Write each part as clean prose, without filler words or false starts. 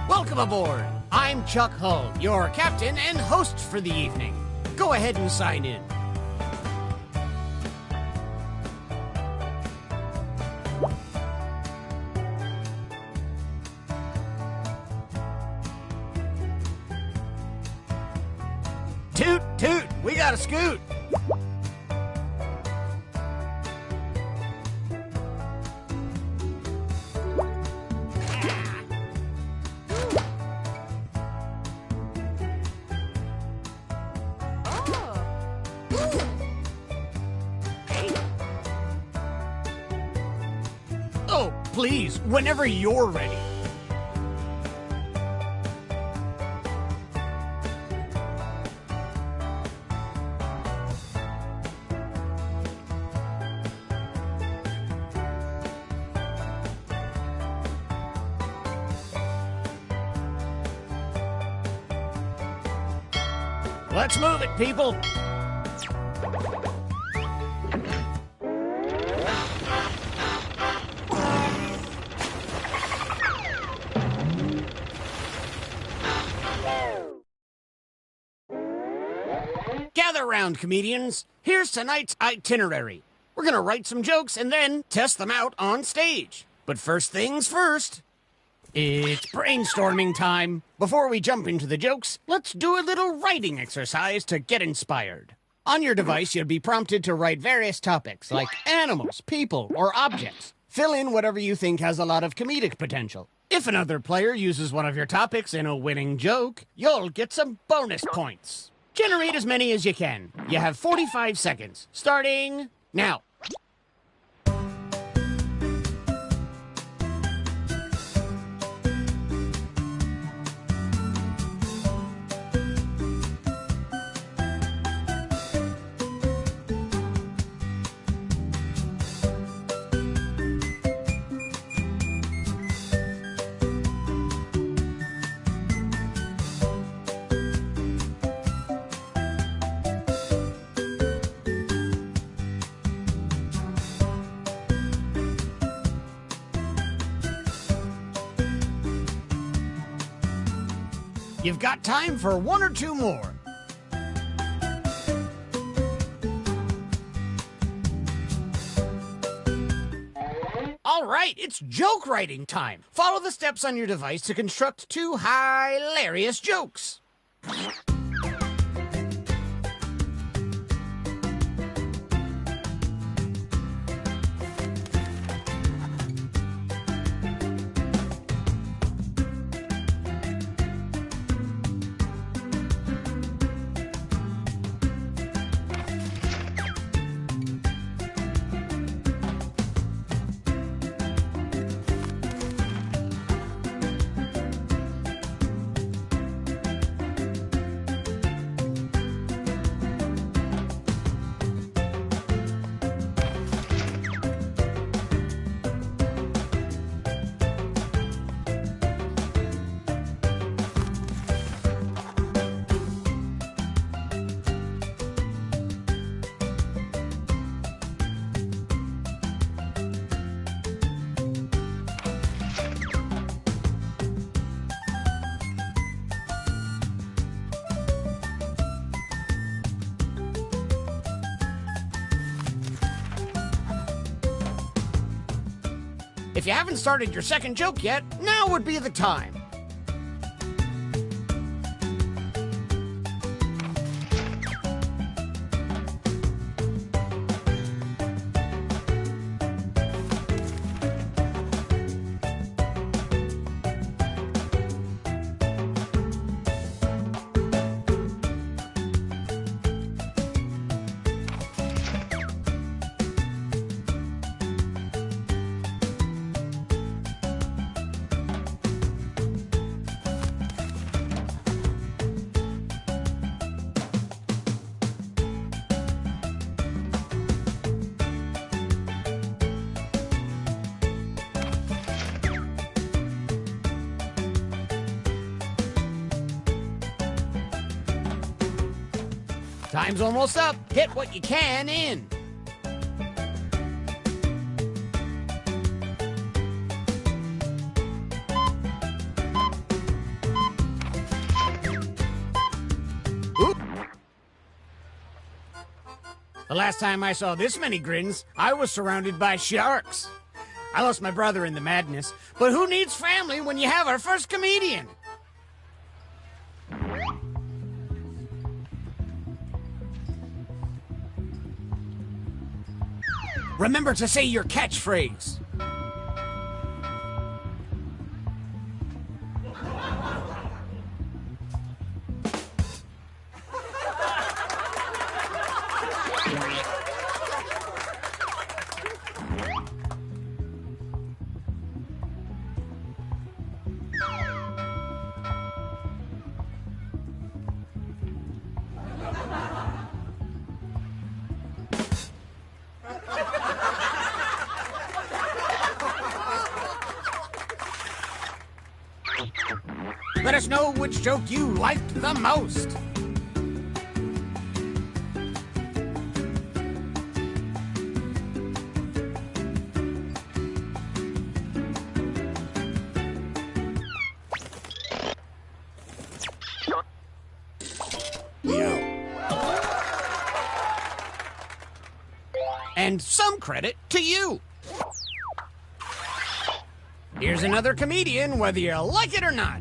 Welcome aboard! I'm Chuck Hull, your captain and host for the evening. Go ahead and sign in. Toot, toot, we got a scoot. Oh, please, whenever you're ready. Let's move it, people. Gather round, comedians. Here's tonight's itinerary. We're gonna write some jokes and then test them out on stage. But first things first, it's brainstorming time. Before we jump into the jokes, let's do a little writing exercise to get inspired. On your device, you'll be prompted to write various topics like animals, people, or objects. Fill in whatever you think has a lot of comedic potential. If another player uses one of your topics in a winning joke, you'll get some bonus points. Generate as many as you can. You have 45 seconds, starting now. You've got time for one or two more. All right, It's joke writing time. Follow the steps on your device to construct 2 hilarious jokes. If you haven't started your second joke yet, now would be the time. Time's almost up. Get what you can in. Oop. The last time I saw this many grins, I was surrounded by sharks. I lost my brother in the madness, but who needs family when you have our first comedian? Remember to say your catchphrase. Let us know which joke you liked the most. And some credit to you. Here's another comedian, whether you like it or not.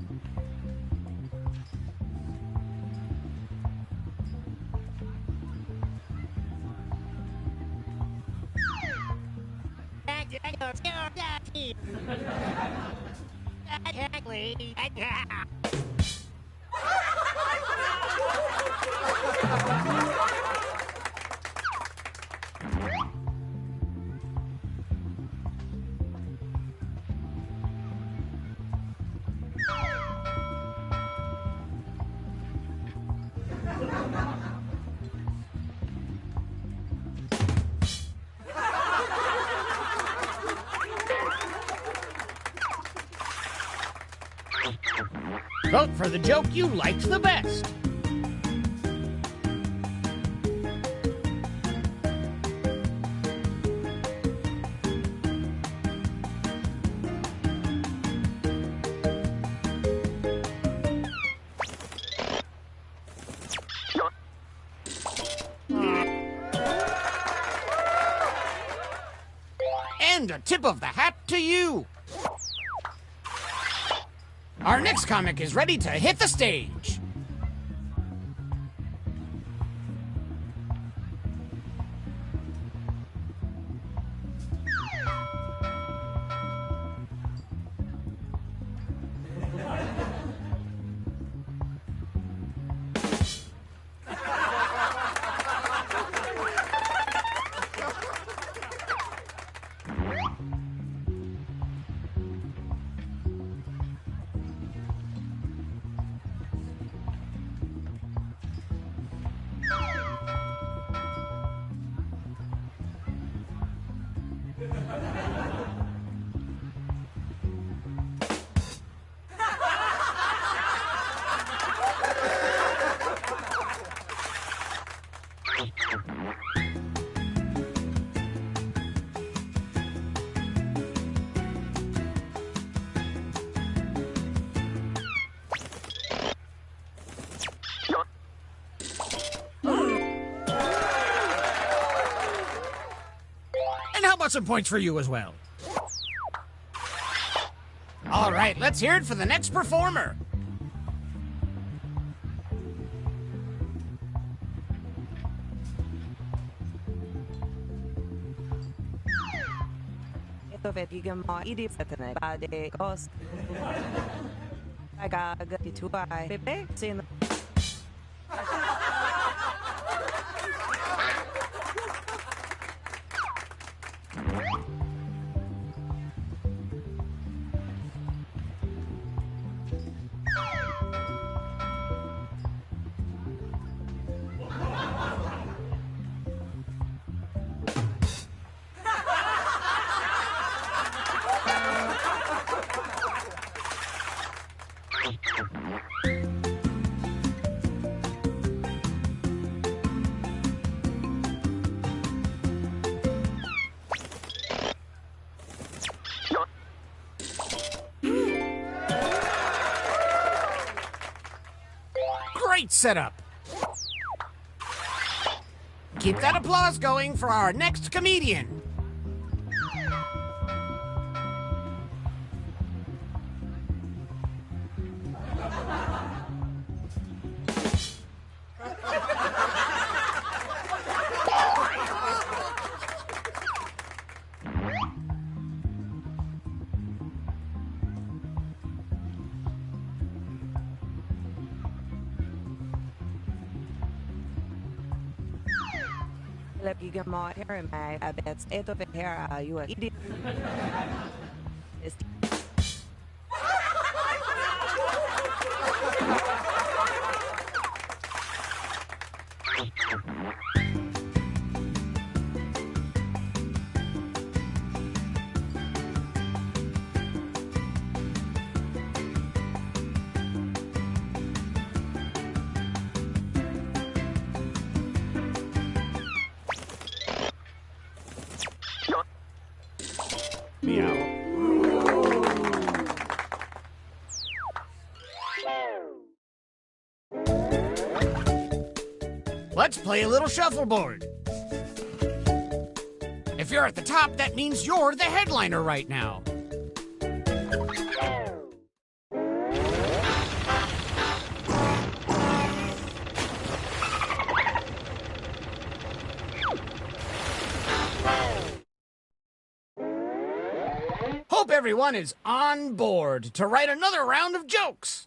Vote for the joke you liked the best. And a tip of the hat to you. Our next comic is ready to hit the stage. And how about some points for you as well? All right, let's hear it for the next performer. Ito vegan mo idipsetene bade gos. Aga gati tuai bebe sin. Great setup. Keep that applause going for our next comedian. Vegan mo here my abets. Ito here you idip. Let's play a little shuffleboard. If you're at the top, that means you're the headliner right now. Hope everyone is on board to write another round of jokes.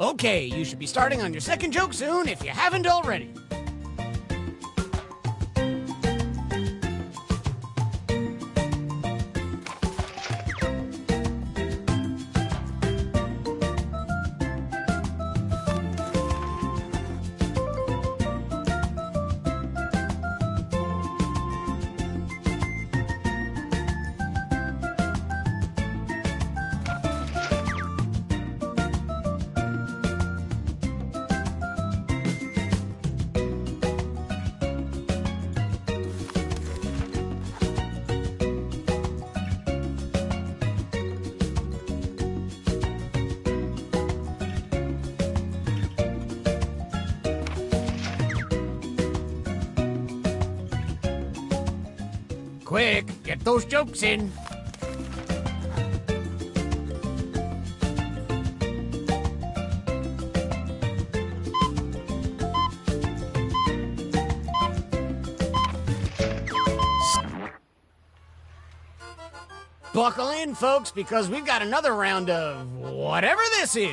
Okay, you should be starting on your second joke soon if you haven't already. Quick, get those jokes in. Buckle in, folks, because we've got another round of whatever this is.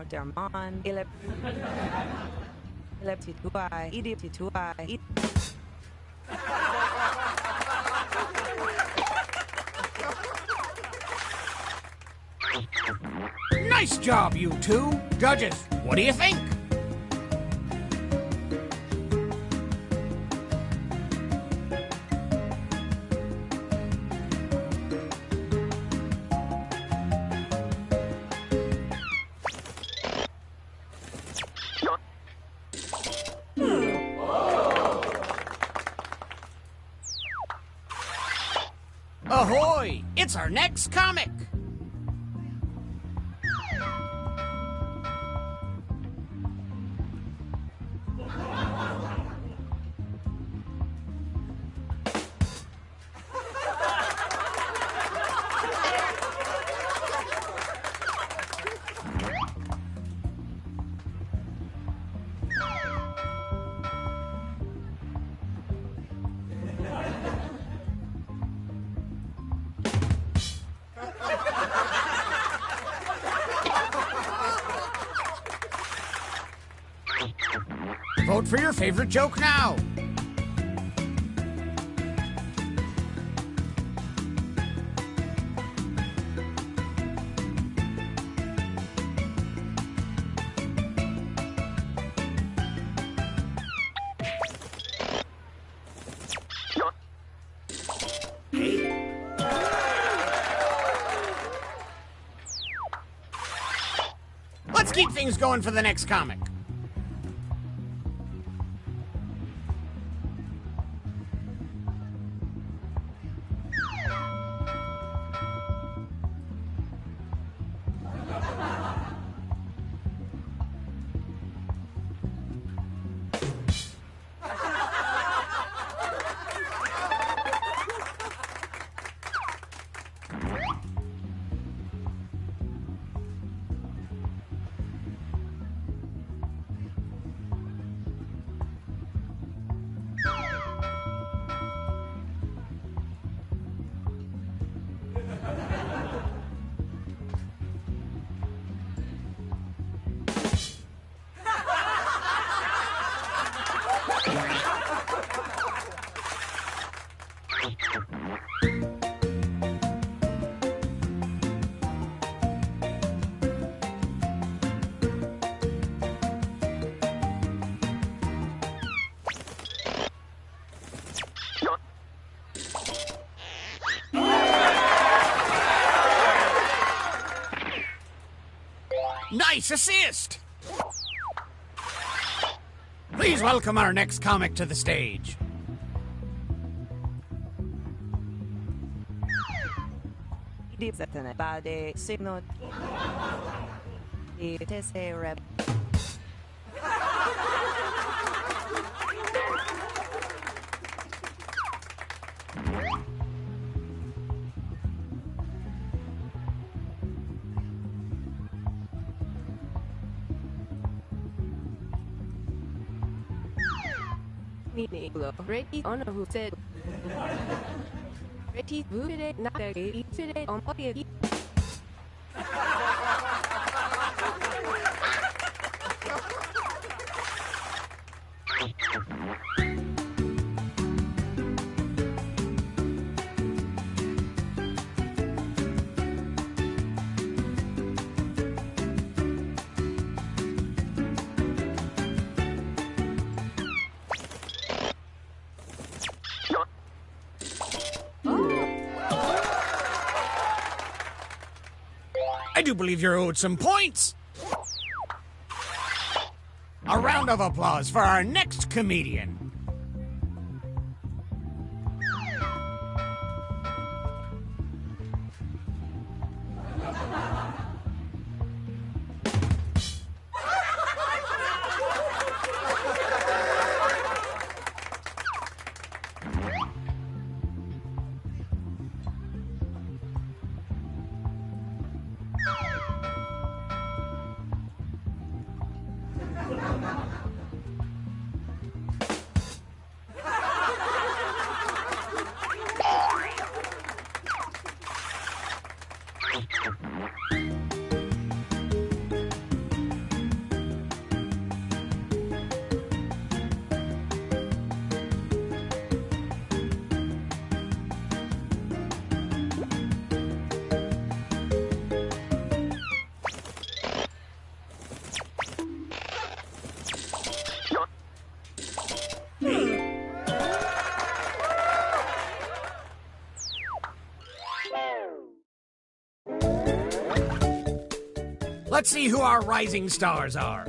Derman, Eleptituai, Idiptituai. Nice job, you two. Judges, what do you think? Ahoy! It's our next comic! Vote for your favorite joke now. Let's keep things going for the next comic. Nice assist! Please welcome our next comic to the stage. Dipsetene bade signo di tese rep. Mini lo ready on a who said ready booted not a eat on pocket. I do believe you're owed some points. A round of applause for our next comedian. Let's see who our rising stars are.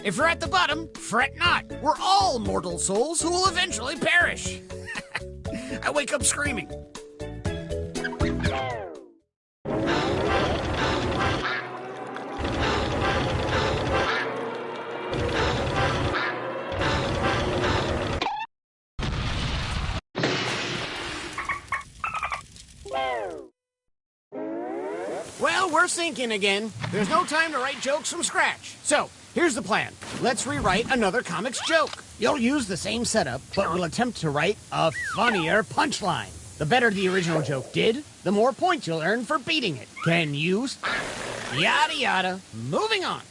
If you're at the bottom, fret not. We're all mortal souls who will eventually perish. I wake up screaming. Well, we're sinking again. There's no time to write jokes from scratch. So, here's the plan. Let's rewrite another comic's joke. You'll use the same setup, but we'll attempt to write a funnier punchline. The better the original joke did, the more points you'll earn for beating it. Can you... Yada yada. Moving on.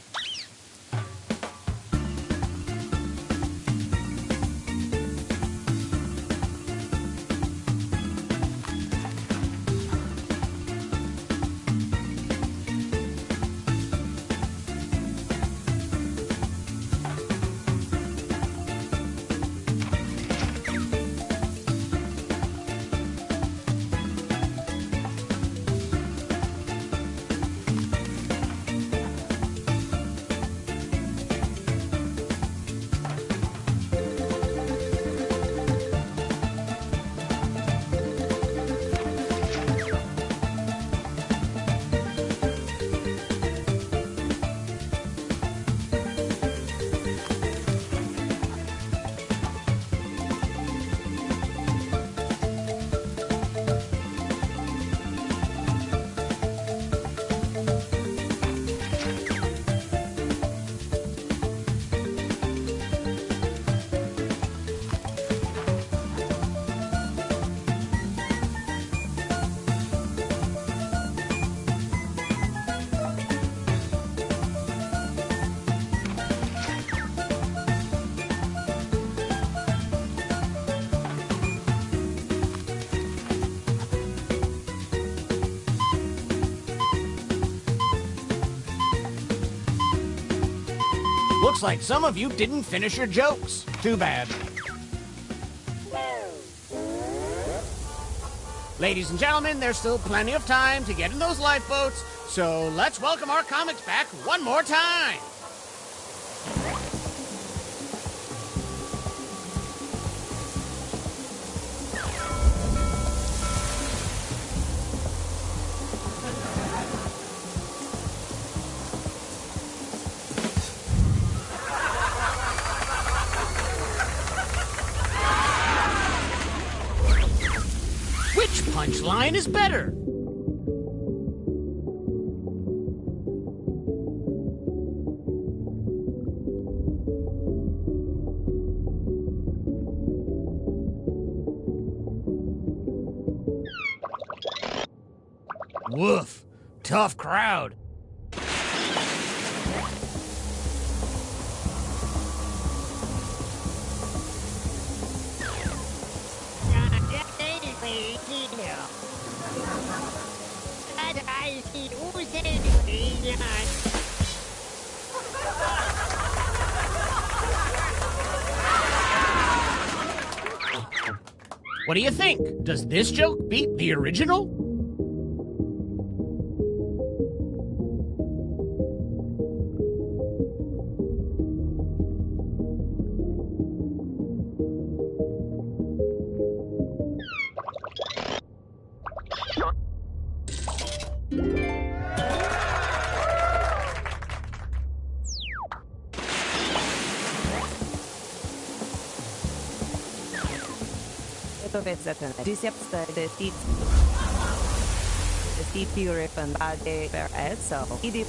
Looks like some of you didn't finish your jokes. Too bad. Ladies and gentlemen, there's still plenty of time to get in those lifeboats, so let's welcome our comics back one more time. mine is better. Woof. Tough crowd. What do you think? Does this joke beat the original? To vezetően diszepszte de szít purifen bade per elsa idi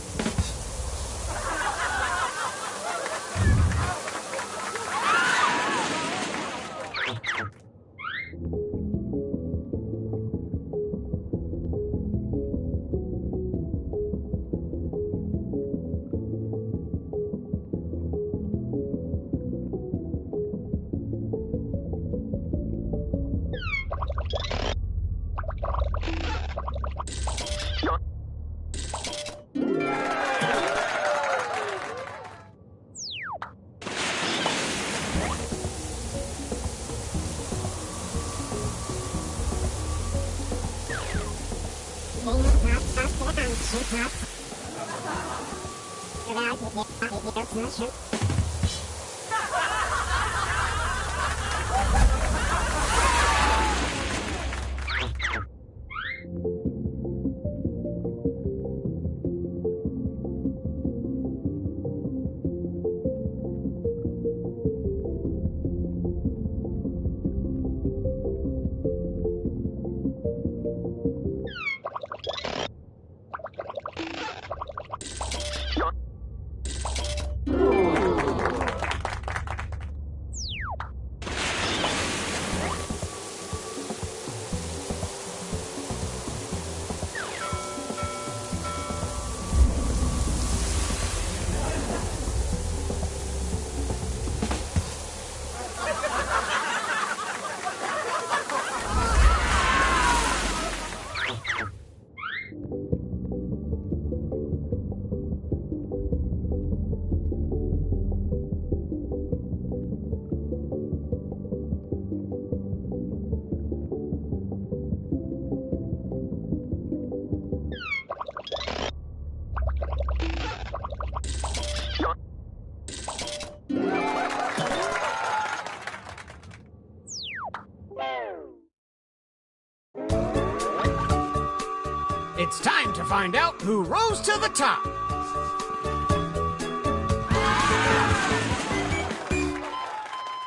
It's time to find out who rose to the top.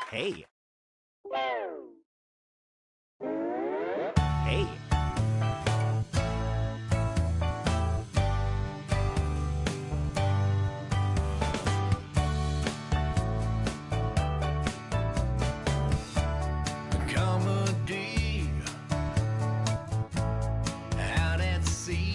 Hey. Hey. Comedy out at sea.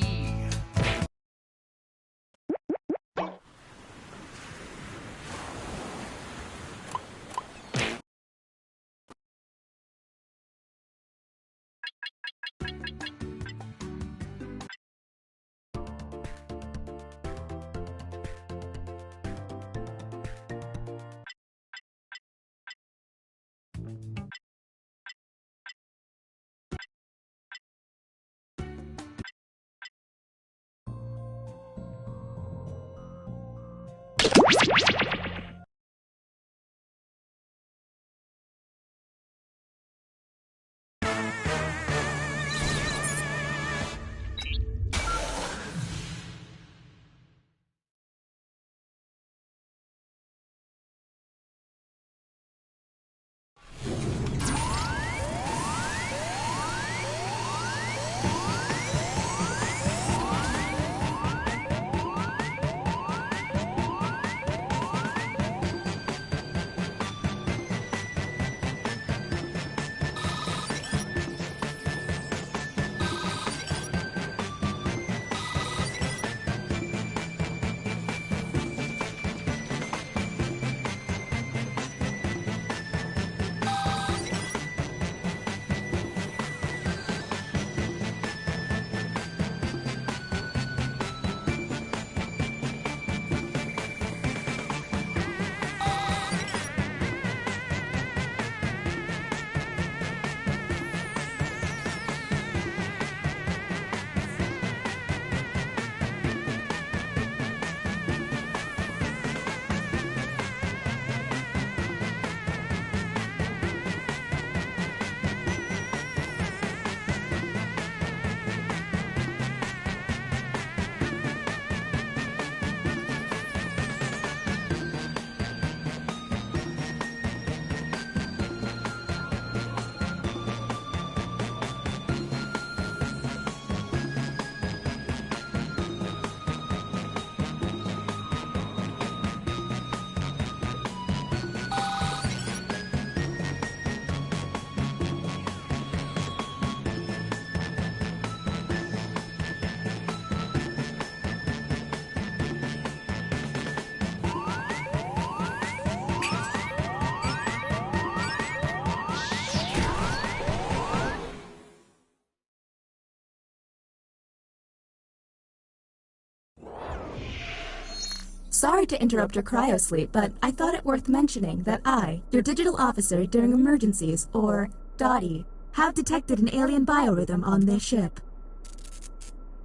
Sorry to interrupt your cryosleep, but I thought it worth mentioning that I, your digital officer during emergencies, or DOTI, have detected an alien biorhythm on this ship.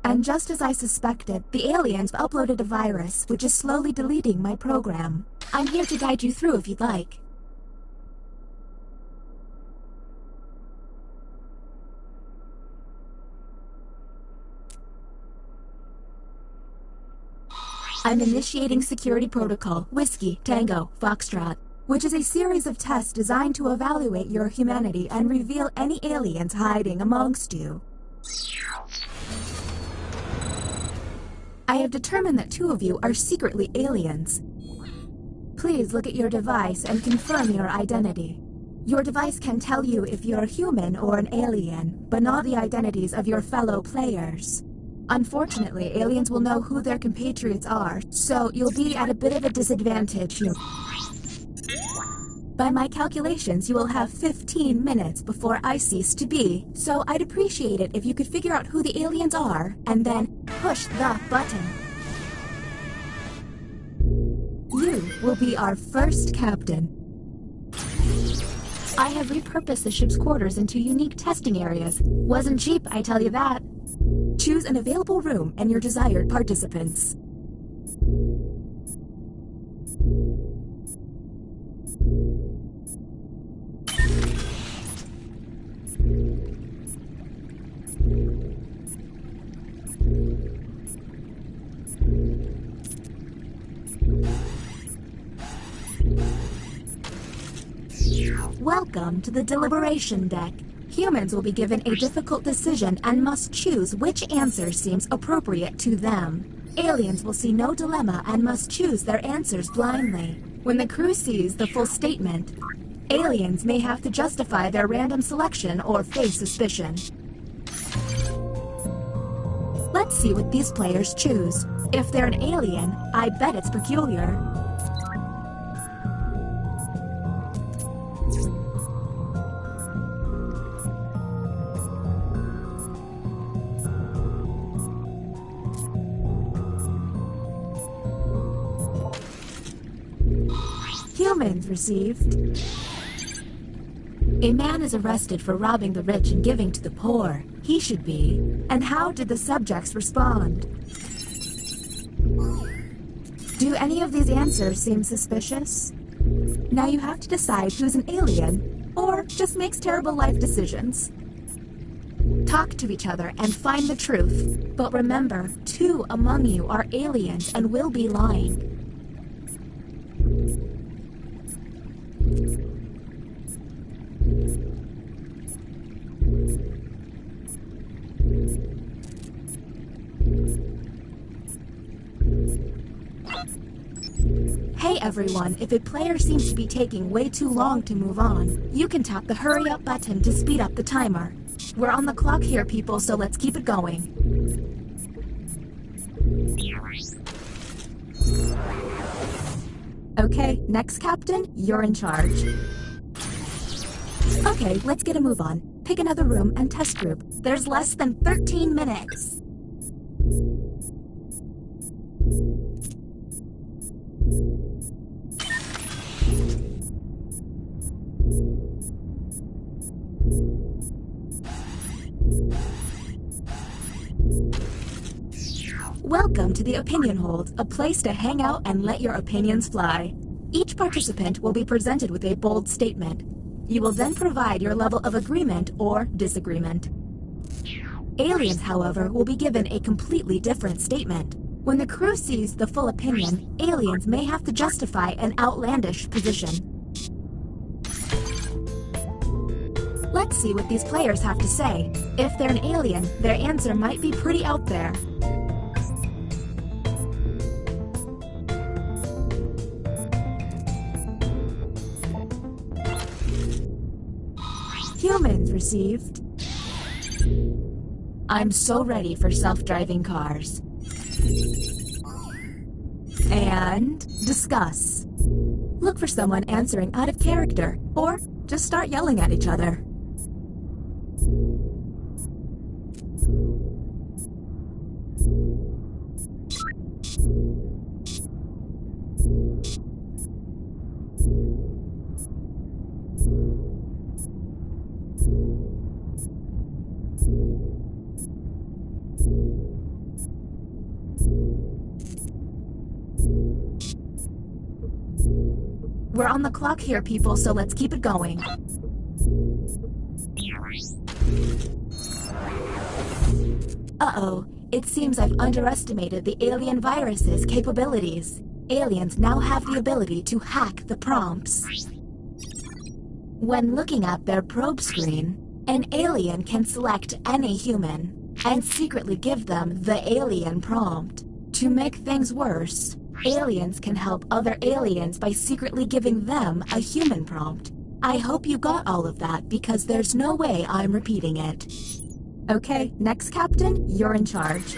And just as I suspected, the aliens uploaded a virus which is slowly deleting my program. I'm here to guide you through if you'd like. I'm initiating Security Protocol Whiskey Tango Foxtrot, which is a series of tests designed to evaluate your humanity and reveal any aliens hiding amongst you. I have determined that 2 of you are secretly aliens. Please look at your device and confirm your identity. Your device can tell you if you're human or an alien, but not the identities of your fellow players. Unfortunately, aliens will know who their compatriots are, so you'll be at a bit of a disadvantage here. By my calculations, you will have 15 minutes before I cease to be, so I'd appreciate it if you could figure out who the aliens are, and then push the button. You will be our first captain. I have repurposed the ship's quarters into unique testing areas. Wasn't cheap, I tell you that. Choose an available room and your desired participants. Welcome to the deliberation deck. Humans will be given a difficult decision and must choose which answer seems appropriate to them. Aliens will see no dilemma and must choose their answers blindly. When the crew sees the full statement, aliens may have to justify their random selection or face suspicion. Let's see what these players choose. If they're an alien, I bet it's peculiar. Humans received. A man is arrested for robbing the rich and giving to the poor. He should be. And how did the subjects respond? Do any of these answers seem suspicious? Now you have to decide who's an alien, or just makes terrible life decisions. Talk to each other and find the truth. But remember, 2 among you are aliens and will be lying. Hey everyone, if a player seems to be taking way too long to move on, you can tap the hurry up button to speed up the timer. We're on the clock here, people, so let's keep it going. Okay, next captain, you're in charge. Okay, let's get a move on. Pick another room and test group. There's less than 13 minutes. Welcome to the Opinion Hold, a place to hang out and let your opinions fly. Each participant will be presented with a bold statement. You will then provide your level of agreement or disagreement. Aliens, however, will be given a completely different statement. When the crew sees the full opinion, aliens may have to justify an outlandish position. Let's see what these players have to say. If they're an alien, their answer might be pretty out there. Humans received. I'm so ready for self-driving cars. And discuss. Look for someone answering out of character, or just start yelling at each other. We're on the clock here, people, so let's keep it going. Uh-oh. It seems I've underestimated the alien virus's capabilities. Aliens now have the ability to hack the prompts. When looking at their probe screen, an alien can select any human and secretly give them the alien prompt. To make things worse, aliens can help other aliens by secretly giving them a human prompt. I hope you got all of that because there's no way I'm repeating it. Okay, next Captain, you're in charge.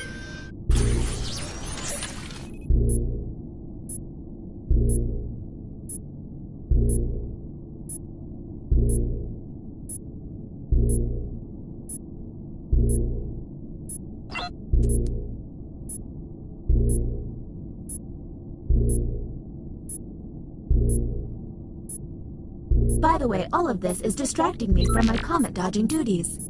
By the way, all of this is distracting me from my comet dodging duties.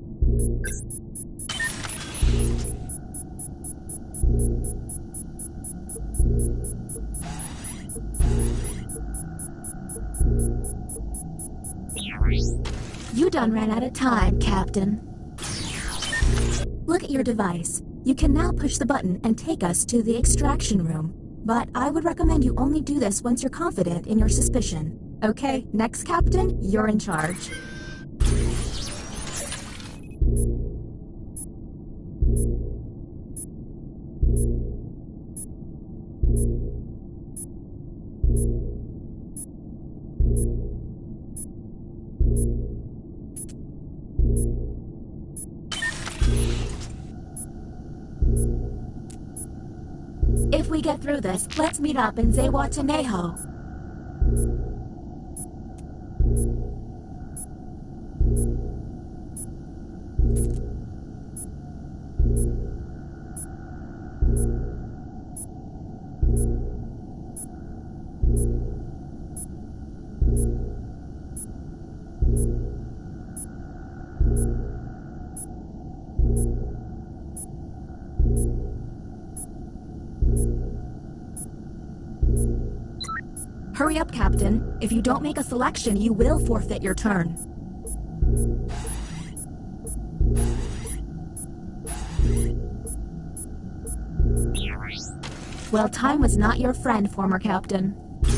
You done ran out of time, Captain. Look at your device. You can now push the button and take us to the extraction room. But I would recommend you only do this once you're confident in your suspicion. Okay, next Captain, you're in charge. If we get through this, let's meet up in Zihuatanejo. Hurry up, Captain. If you don't make a selection, you will forfeit your turn. Well, time was not your friend, former Captain. The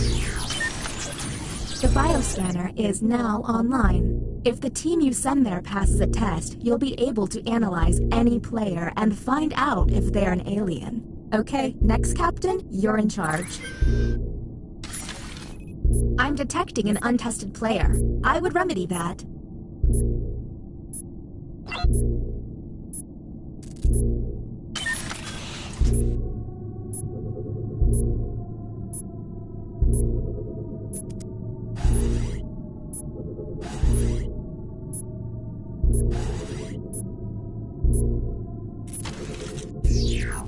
bioscanner is now online. If the team you send there passes a test, you'll be able to analyze any player and find out if they're an alien. Okay, next Captain, you're in charge. I'm detecting an untested player. I would remedy that.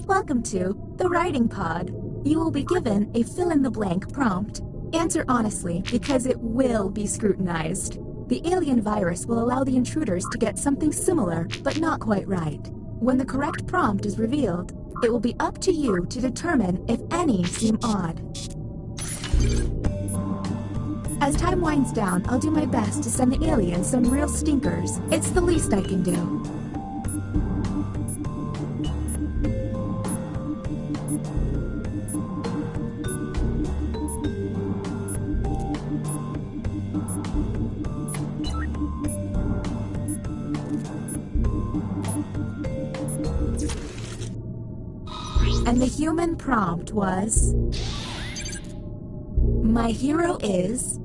Welcome to the Writing Pod. You will be given a fill-in-the-blank prompt. Answer honestly, because it will be scrutinized. The alien virus will allow the intruders to get something similar, but not quite right. When the correct prompt is revealed, it will be up to you to determine if any seem odd. As time winds down, I'll do my best to send the aliens some real stinkers. It's the least I can do. And the human prompt was... My hero is...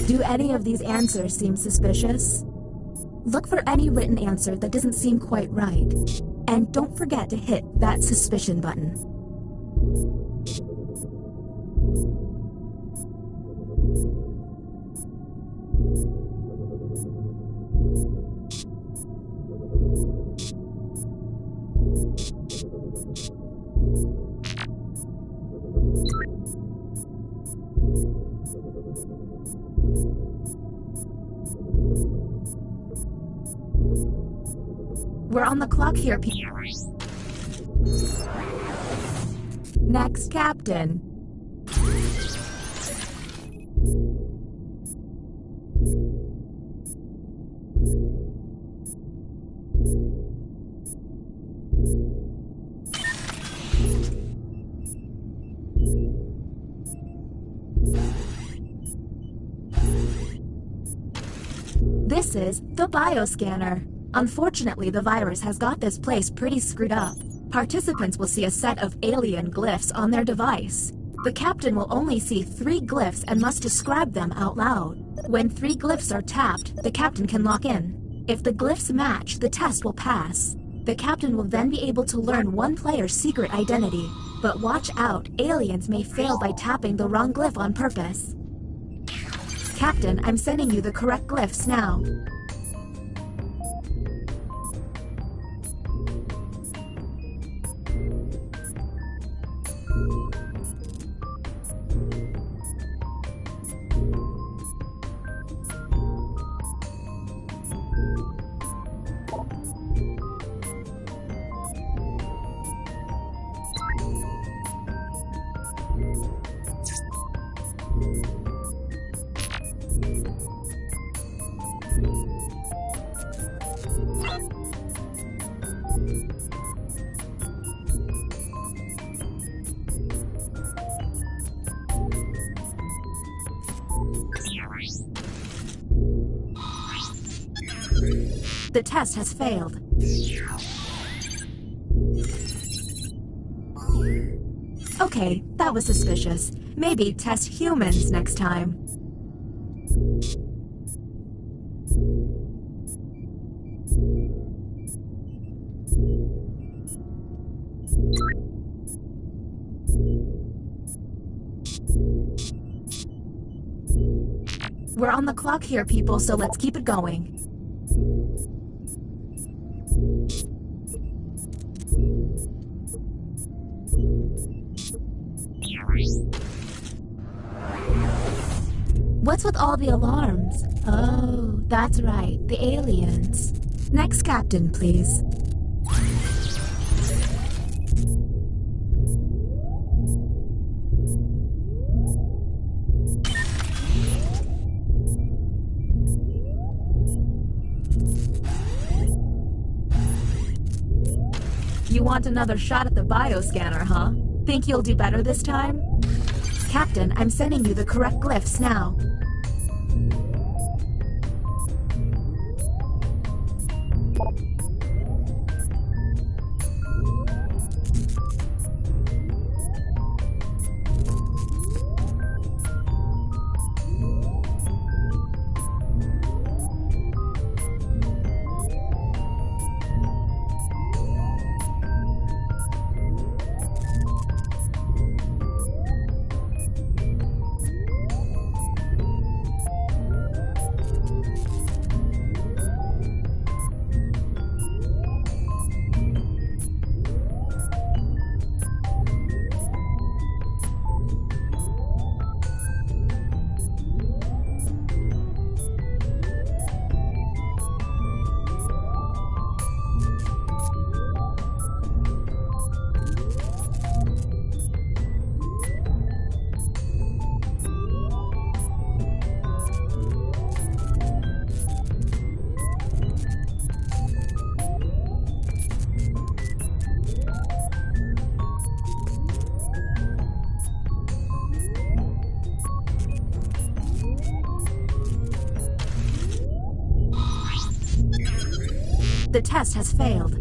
Do any of these answers seem suspicious? Look for any written answer that doesn't seem quite right. And don't forget to hit that suspicion button. We're on the clock here, people. Next, Captain. This is the bioscanner. Unfortunately, the virus has got this place pretty screwed up. Participants will see a set of alien glyphs on their device. The captain will only see 3 glyphs and must describe them out loud. When 3 glyphs are tapped, the captain can lock in. If the glyphs match, the test will pass. The captain will then be able to learn one player's secret identity. But watch out, aliens may fail by tapping the wrong glyph on purpose. Captain, I'm sending you the correct glyphs now. The test has failed. Okay, that was suspicious. Maybe test humans next time. We're on the clock here, people, so let's keep it going. What's with all the alarms? Oh, that's right, the aliens. Next captain, please. You want another shot at the bioscanner, huh? Think you'll do better this time? Captain, I'm sending you the correct glyphs now. The test has failed.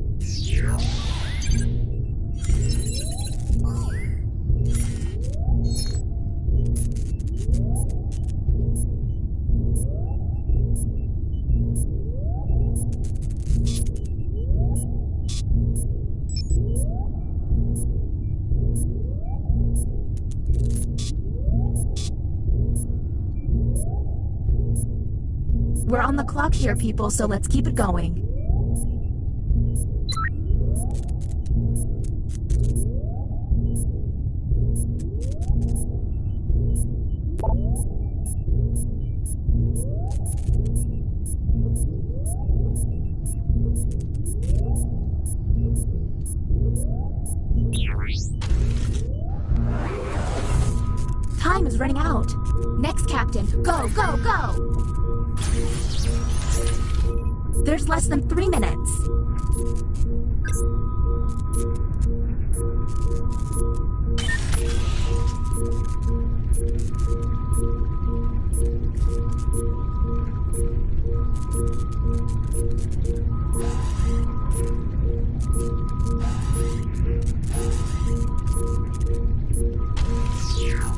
We're on the clock here, people, so let's keep it going. Time is running out. Next captain, go, go, go! There's less than 3 minutes.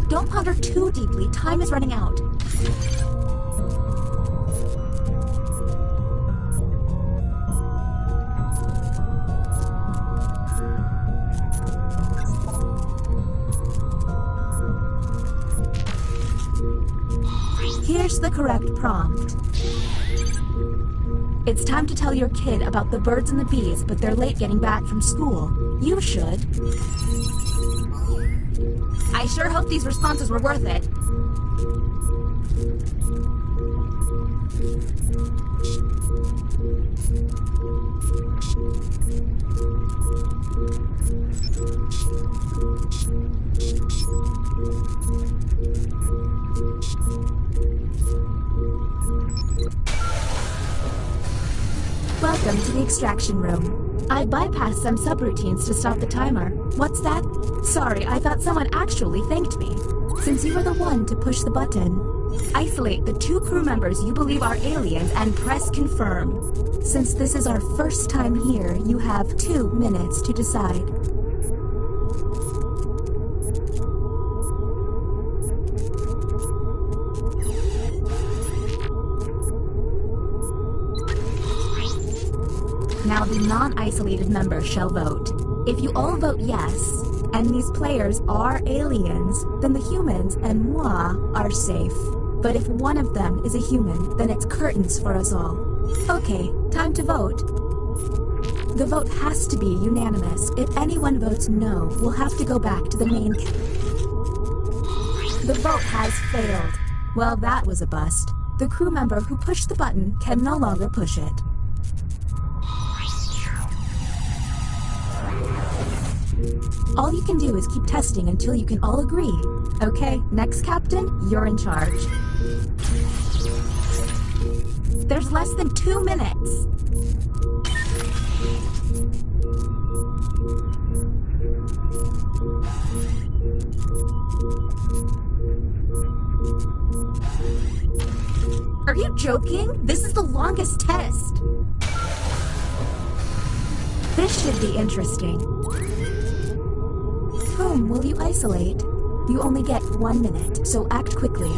Don't ponder too deeply. Time is running out. Here's the correct prompt. It's time to tell your kid about the birds and the bees, but they're late getting back from school. You should. I sure hope these responses were worth it. Welcome to the extraction room. I bypassed some subroutines to stop the timer. What's that? Sorry, I thought someone actually thanked me. Since you were the one to push the button, isolate the 2 crew members you believe are aliens and press confirm. Since this is our first time here, you have 2 minutes to decide. Now the non-isolated members shall vote. If you all vote yes, and these players are aliens, then the humans and moi are safe. But if one of them is a human, then it's curtains for us all. Okay, time to vote. The vote has to be unanimous. If anyone votes no, we'll have to go back to the main The vote has failed. Well, that was a bust. The crew member who pushed the button can no longer push it. All you can do is keep testing until you can all agree. Okay, next captain, you're in charge. There's less than 2 minutes. Are you joking? This is the longest test. This should be interesting. Whom will you isolate? You only get 1 minute, so act quickly.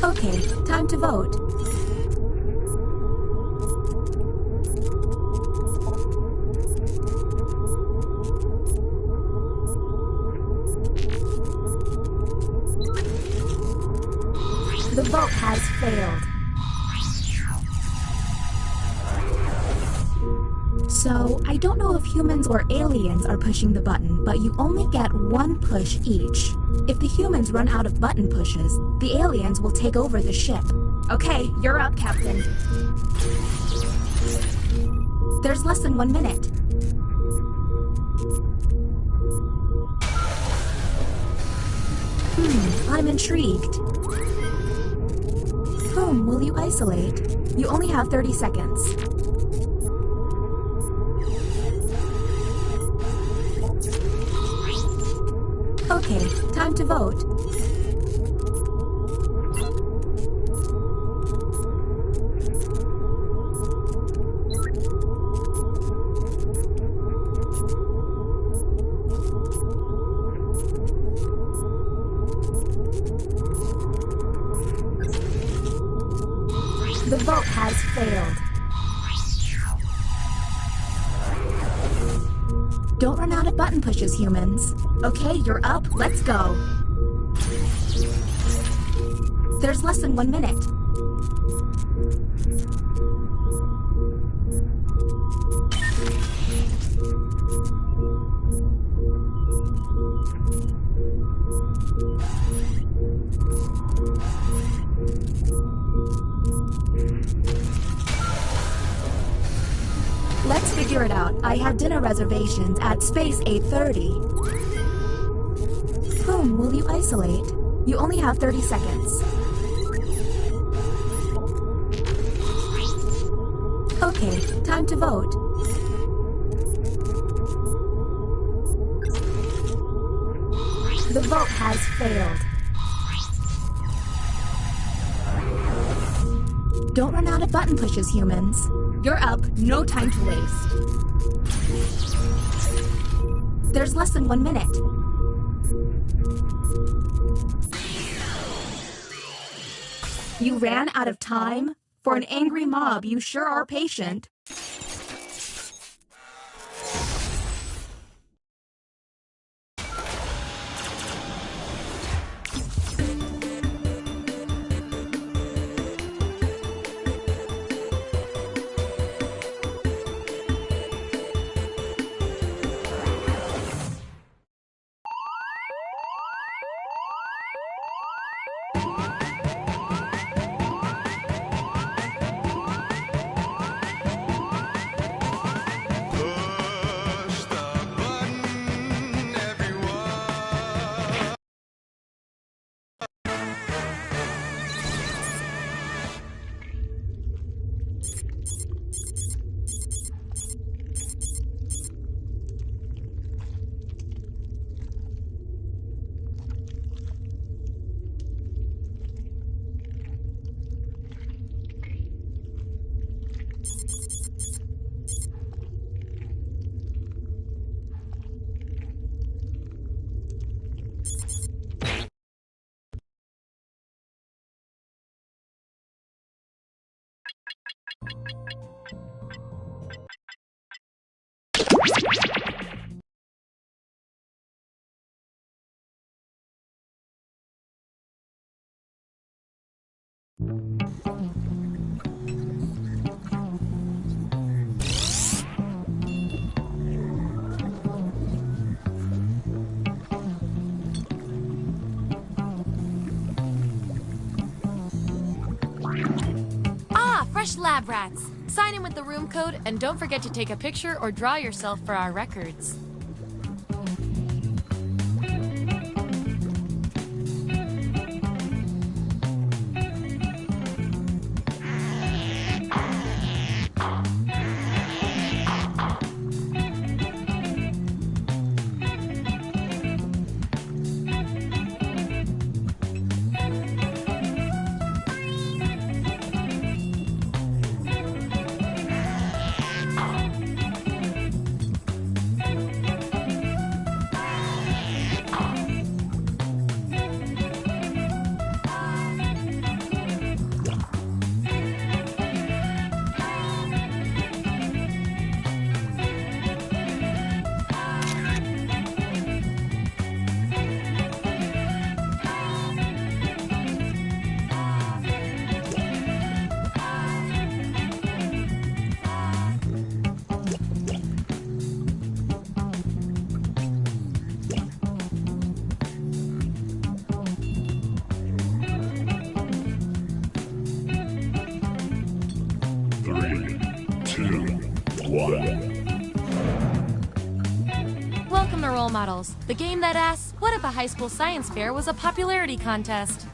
Okay, time to vote. The vote has failed. So, I don't know if humans or aliens are pushing the button, but you only get 1 push each. If the humans run out of button pushes, the aliens will take over the ship. Okay, you're up, Captain. There's less than 1 minute. I'm intrigued. Whom will you isolate? You only have 30 seconds. Okay, time to vote. The vote has failed. Don't run out of button pushes, humans. Okay, you're up. Let's go. There's less than 1 minute. Let's figure it out. I have dinner reservations at Space 830. Whom will you isolate? You only have 30 seconds. Okay, time to vote. The vote has failed. Don't run out of button pushes, humans. You're up, no time to waste. There's less than 1 minute. You ran out of time? For an angry mob, you sure are patient. Push the button, everyone. Fresh lab rats. Sign in with the room code and don't forget to take a picture or draw yourself for our records. Welcome to Role Models, the game that asks, what if a high school science fair was a popularity contest?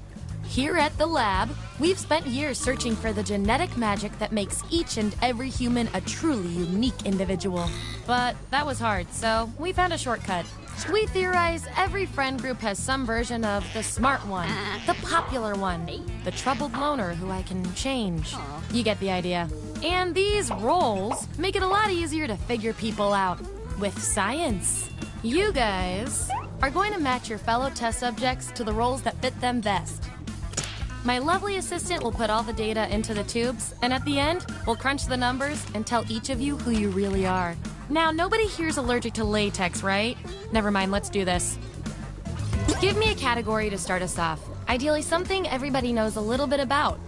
Here at the lab, we've spent years searching for the genetic magic that makes each and every human a truly unique individual. But that was hard, so we found a shortcut. We theorize every friend group has some version of the smart one, the popular one, the troubled loner who I can change. You get the idea. And these roles make it a lot easier to figure people out with science. You guys are going to match your fellow test subjects to the roles that fit them best. My lovely assistant will put all the data into the tubes, and at the end, we'll crunch the numbers and tell each of you who you really are. Now, nobody here's allergic to latex, right? Never mind, let's do this. Give me a category to start us off. Ideally, something everybody knows a little bit about.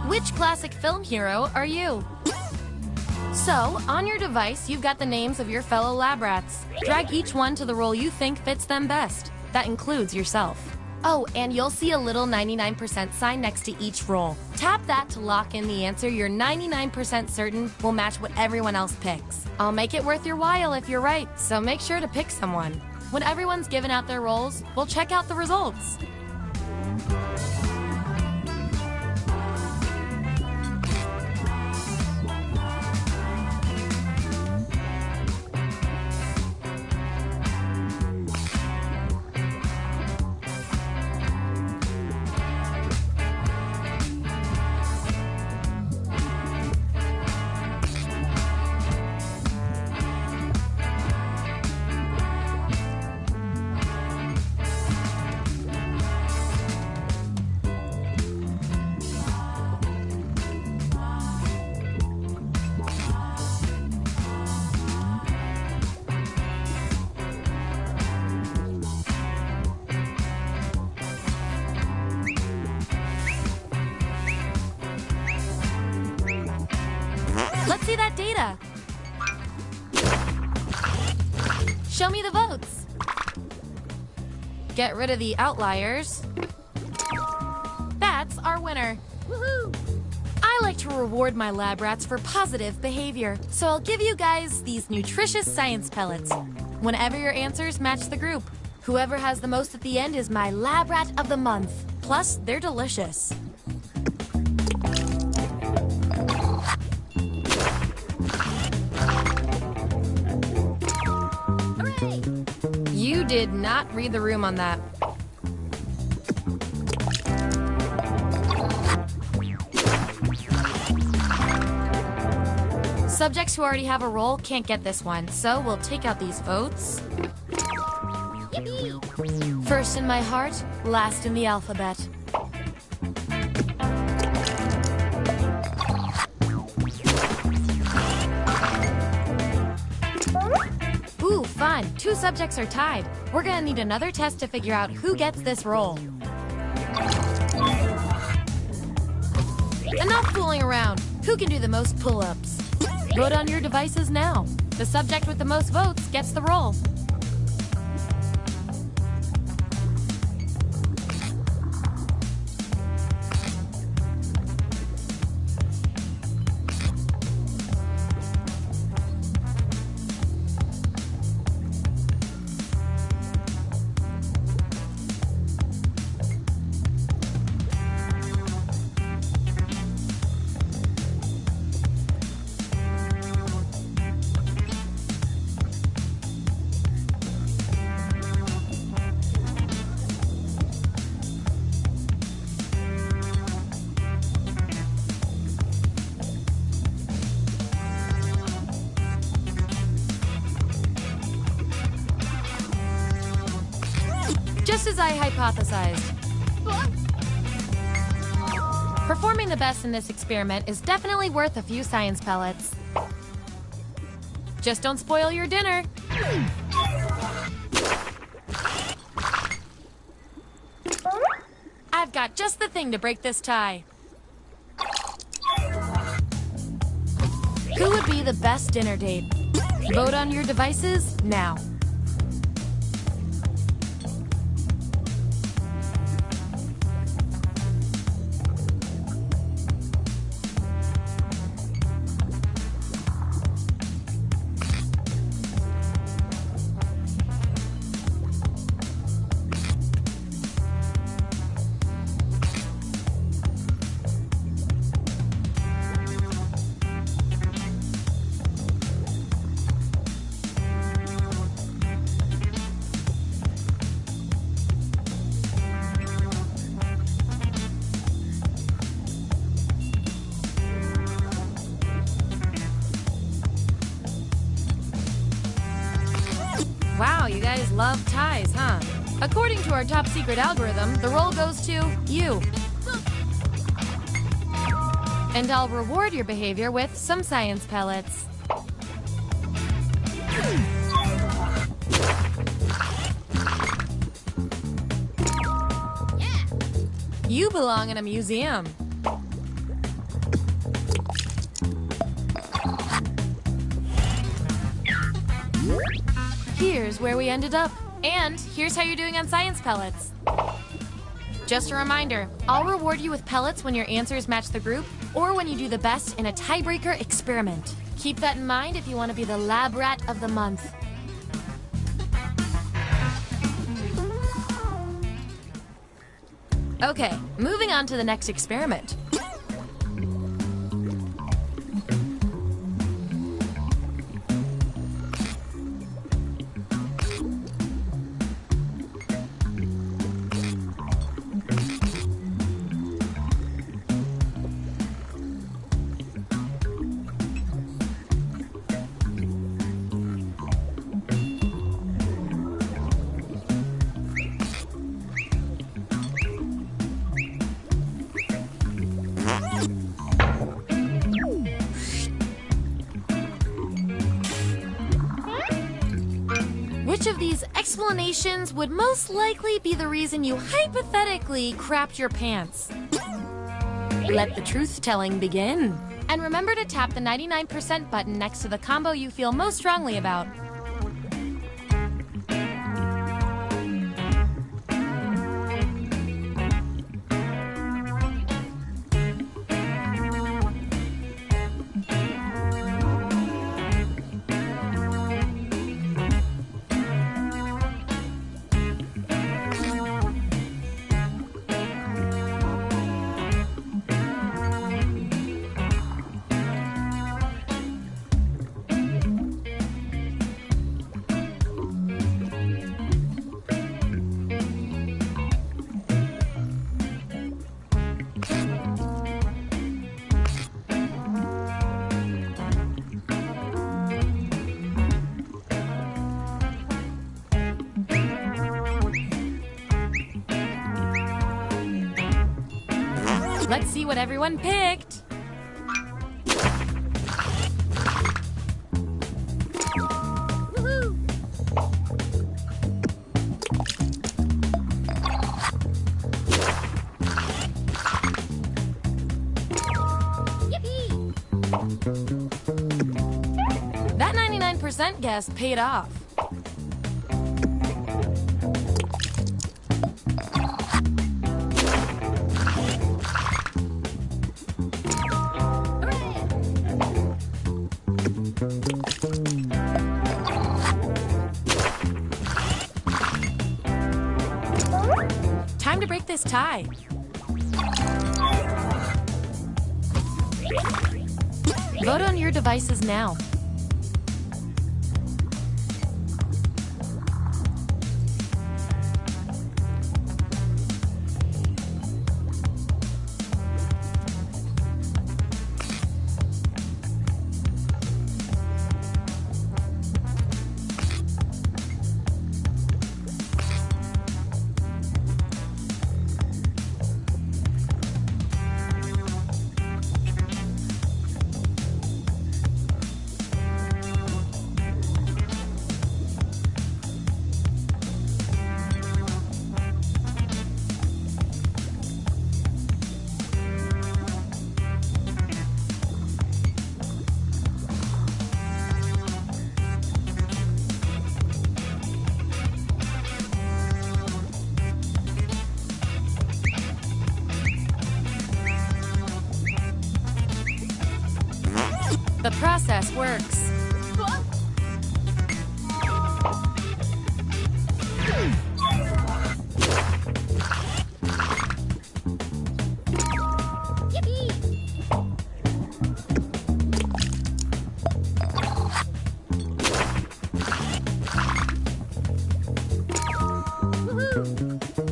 Which classic film hero are you? So, on your device, you've got the names of your fellow lab rats. Drag each one to the role you think fits them best. That includes yourself. Oh, and you'll see a little 99% sign next to each roll. Tap that to lock in the answer you're 99% certain will match what everyone else picks. I'll make it worth your while if you're right, so make sure to pick someone. When everyone's given out their rolls, we'll check out the results. Let's see that data. Show me the votes. Get rid of the outliers. That's our winner. Woohoo! I like to reward my lab rats for positive behavior, so I'll give you guys these nutritious science pellets. Whenever your answers match the group, whoever has the most at the end is my lab rat of the month. Plus, they're delicious. You did not read the room on that. Subjects who already have a role can't get this one, so we'll take out these votes. Yippee! First in my heart, last in the alphabet. Ooh, fun. 2 subjects are tied. We're gonna need another test to figure out who gets this role. Enough fooling around. Who can do the most pull-ups? Vote on your devices now. The subject with the most votes gets the role. Just as I hypothesized. Performing the best in this experiment is definitely worth a few science pellets. Just don't spoil your dinner. I've got just the thing to break this tie. Who would be the best dinner date? Vote on your devices now. Wow, you guys love ties, huh? According to our top secret algorithm, the role goes to you. And I'll reward your behavior with some science pellets. You belong in a museum. Here's where we ended up. And here's how you're doing on science pellets. Just a reminder, I'll reward you with pellets when your answers match the group or when you do the best in a tiebreaker experiment. Keep that in mind if you want to be the lab rat of the month. Okay, moving on to the next experiment. Which of these explanations would most likely be the reason you hypothetically crapped your pants? Let the truth-telling begin. And remember to tap the 99% button next to the combo you feel most strongly about. Let's see what everyone picked. Woohoo! Yippee! That 99% guess paid off. Time to break this tie. Vote on your devices now. The process works.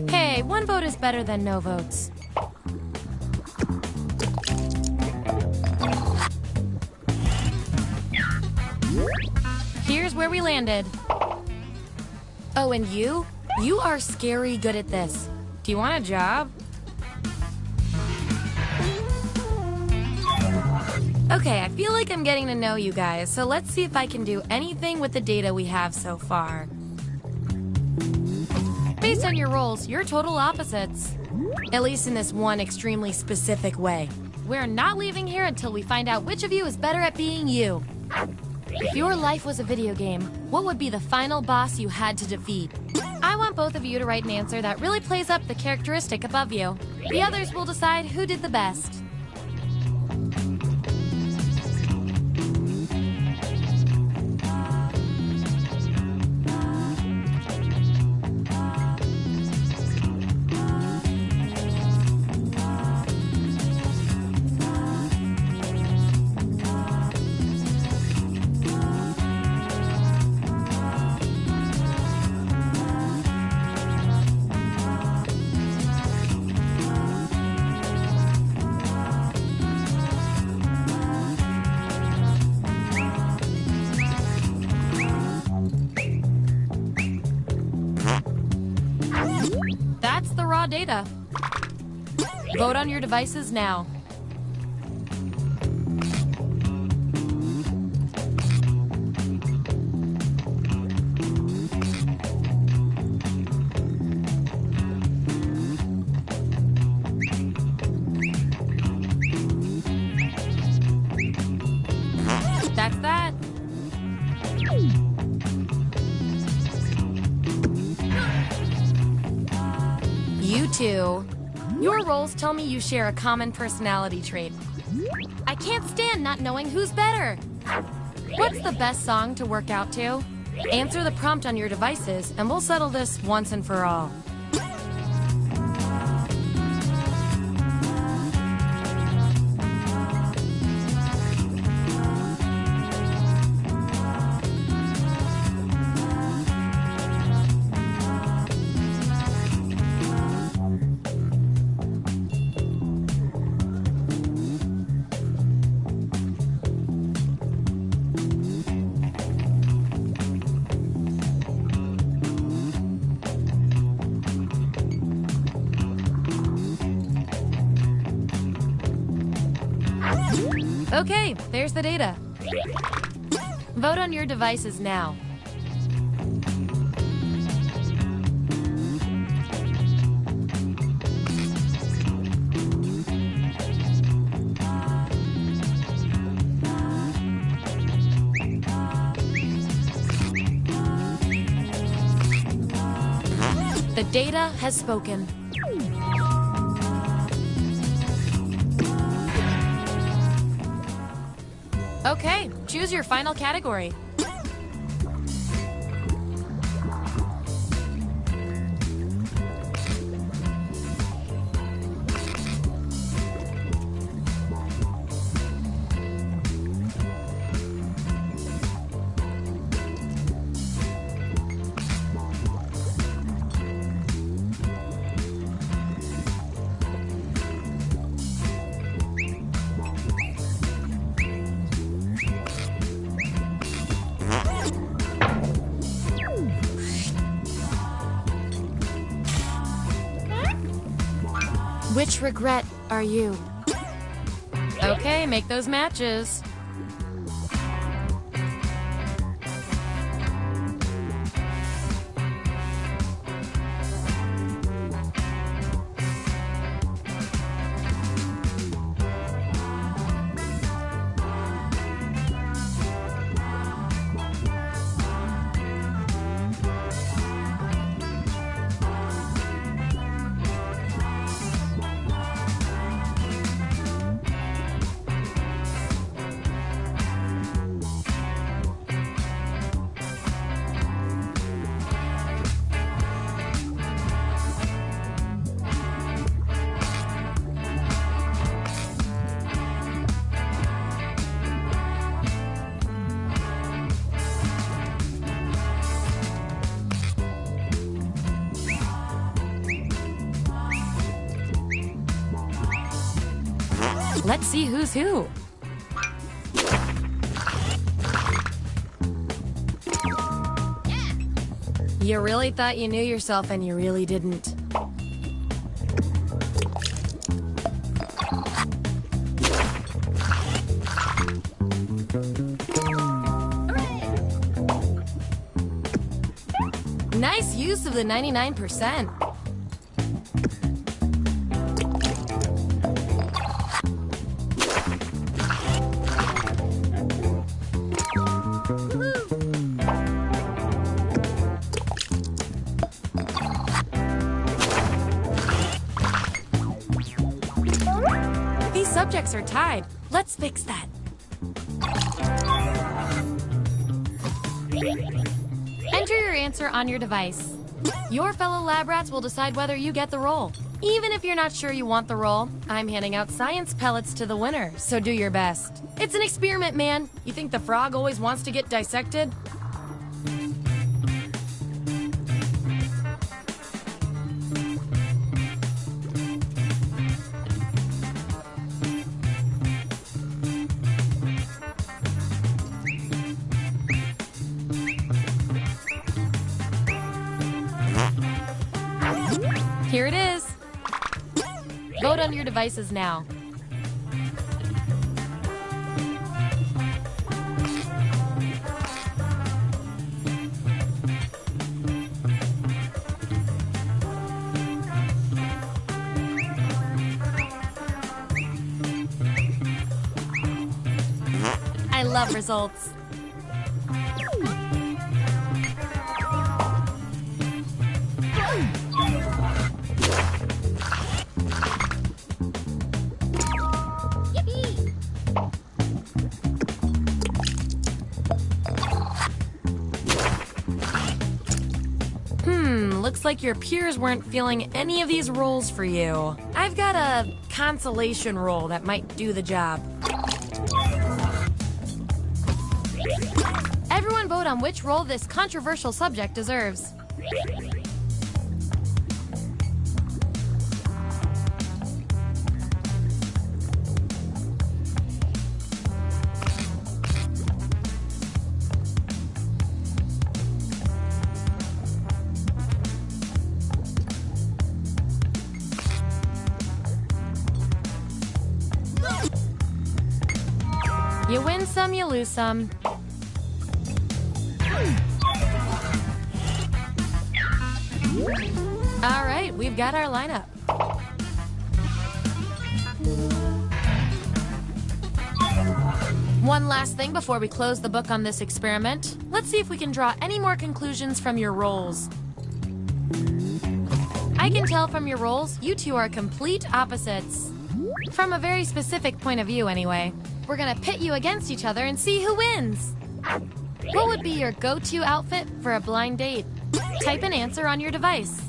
Hey, one vote is better than no votes. Here's where we landed. Oh, and you? You are scary good at this. Do you want a job? Okay, I feel like I'm getting to know you guys, so let's see if I can do anything with the data we have so far. Based on your roles, you're total opposites. At least in this one extremely specific way. We're not leaving here until we find out which of you is better at being you. If your life was a video game, what would be the final boss you had to defeat? I want both of you to write an answer that really plays up the characteristic above you. The others will decide who did the best. That's the raw data. Vote on your devices now. That's that. You two. Your roles tell me you share a common personality trait. I can't stand not knowing who's better. What's the best song to work out to? Answer the prompt on your devices, and we'll settle this once and for all. Okay, there's the data. Vote on your devices now. The data has spoken. Okay, choose your final category. Which regret are you? Okay, make those matches. Let's see who's who. You really thought you knew yourself and you really didn't. Nice use of the 99%. These subjects are tied. Let's fix that. Enter your answer on your device. Your fellow lab rats will decide whether you get the role. Even if you're not sure you want the role, I'm handing out science pellets to the winner, so do your best. It's an experiment, man. You think the frog always wants to get dissected? Here it is. Vote on your devices now. I love results. Looks like your peers weren't feeling any of these roles for you. I've got a consolation role that might do the job. Everyone vote on which role this controversial subject deserves. You win some, you lose some. All right, we've got our lineup. One last thing before we close the book on this experiment. Let's see if we can draw any more conclusions from your roles. I can tell from your roles, you two are complete opposites. From a very specific point of view, anyway. We're gonna pit you against each other and see who wins. What would be your go-to outfit for a blind date? Type an answer on your device.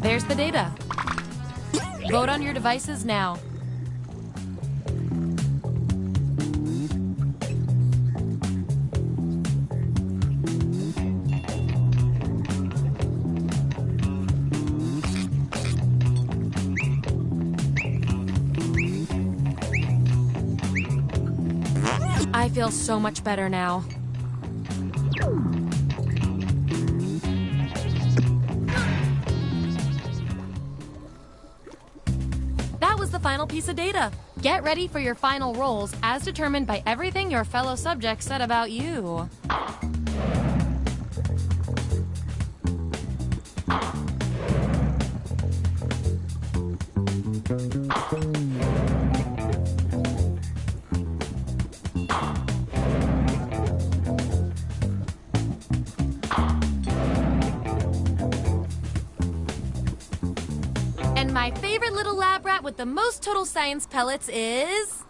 There's the data. Vote on your devices now. I feel so much better now. That was the final piece of data. Get ready for your final roles as determined by everything your fellow subjects said about you. And my favorite little lab rat with the most total science pellets is...